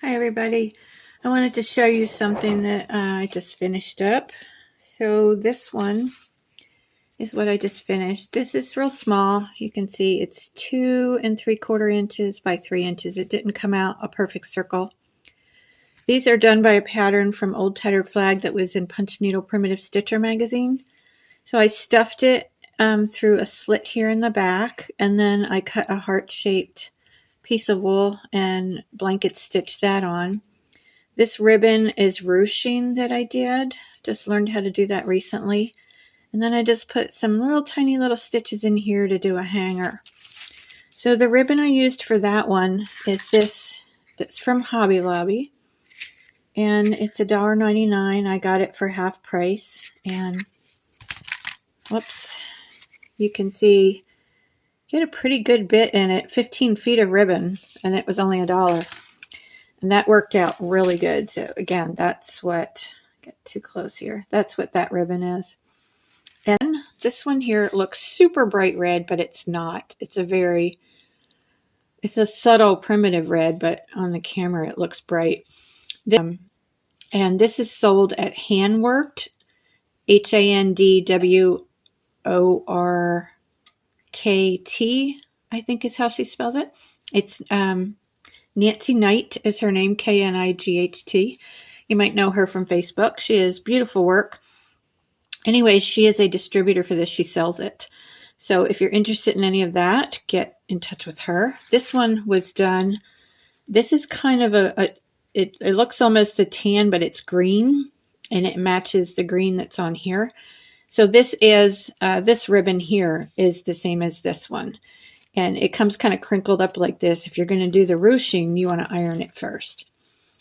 Hi everybody. I wanted to show you something that I just finished up. So this one is what I just finished. This is real small. You can see it's 2 3/4 inches by 3 inches. It didn't come out a perfect circle. These are done by a pattern from Old Tattered Flag that was in Punch Needle Primitive Stitcher magazine. So I stuffed it through a slit here in the back, and then I cut a heart-shaped piece of wool and blanket stitched that on. This ribbon is ruching that I did. Just learned how to do that recently. And then I just put some little tiny little stitches in here to do a hanger. So the ribbon I used for that one is this. That's from Hobby Lobby. And it's $1.99. I got it for half price. And whoops, you can see get a pretty good bit in it. 15 feet of ribbon, and it was only $1. And that worked out really good. So again, that's what, get too close here. That's what that ribbon is. And this one here looks super bright red, but it's not. It's a subtle primitive red, but on the camera it looks bright. And this is sold at Handworked, HANDWORKT, I think is how she spells it. It's Nancy Knight is her name, Knight. You might know her from Facebook. She has beautiful work. Anyways, she is a distributor for this. She sells it. So if you're interested in any of that, get in touch with her. This one was done. This is kind of it looks almost a tan, but it's green, and it matches the green that's on here. So this is, this ribbon here is the same as this one. And it comes kind of crinkled up like this. If you're going to do the ruching, you want to iron it first.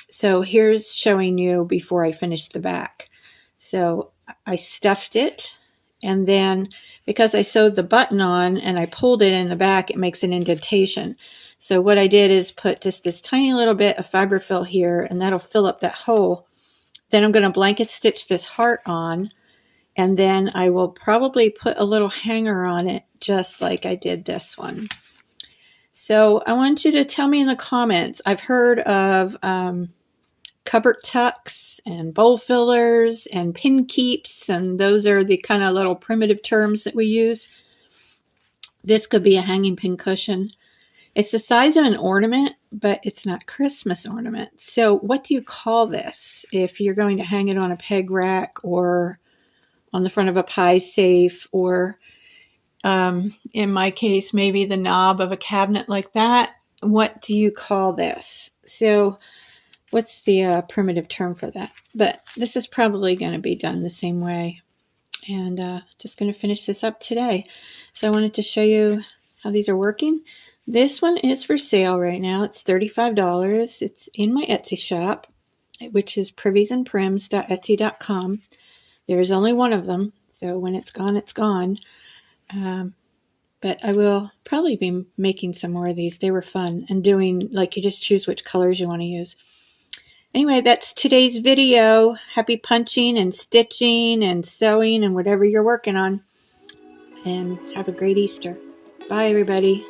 So here's showing you before I finished the back. So I stuffed it, and then because I sewed the button on and I pulled it in the back, it makes an indentation. So what I did is put just this tiny little bit of fiberfill here, and that'll fill up that hole. Then I'm going to blanket stitch this heart on, and then I will probably put a little hanger on it, just like I did this one. So I want you to tell me in the comments. I've heard of cupboard tucks and bowl fillers and pin keeps, and those are the kind of little primitive terms that we use. This could be a hanging pin cushion. It's the size of an ornament, but it's not Christmas ornament. So what do you call this if you're going to hang it on a peg rack or on the front of a pie safe, or in my case, maybe the knob of a cabinet like that? What do you call this? So what's the primitive term for that? But this is probably going to be done the same way. And just going to finish this up today. So I wanted to show you how these are working. This one is for sale right now. It's $35. It's in my Etsy shop, which is priviesandprims.etsy.com. There is only one of them, so when it's gone, it's gone. But I will probably be making some more of these. They were fun, and doing, like, you just choose which colors you want to use. Anyway, that's today's video. Happy punching and stitching and sewing and whatever you're working on. And have a great Easter. Bye, everybody.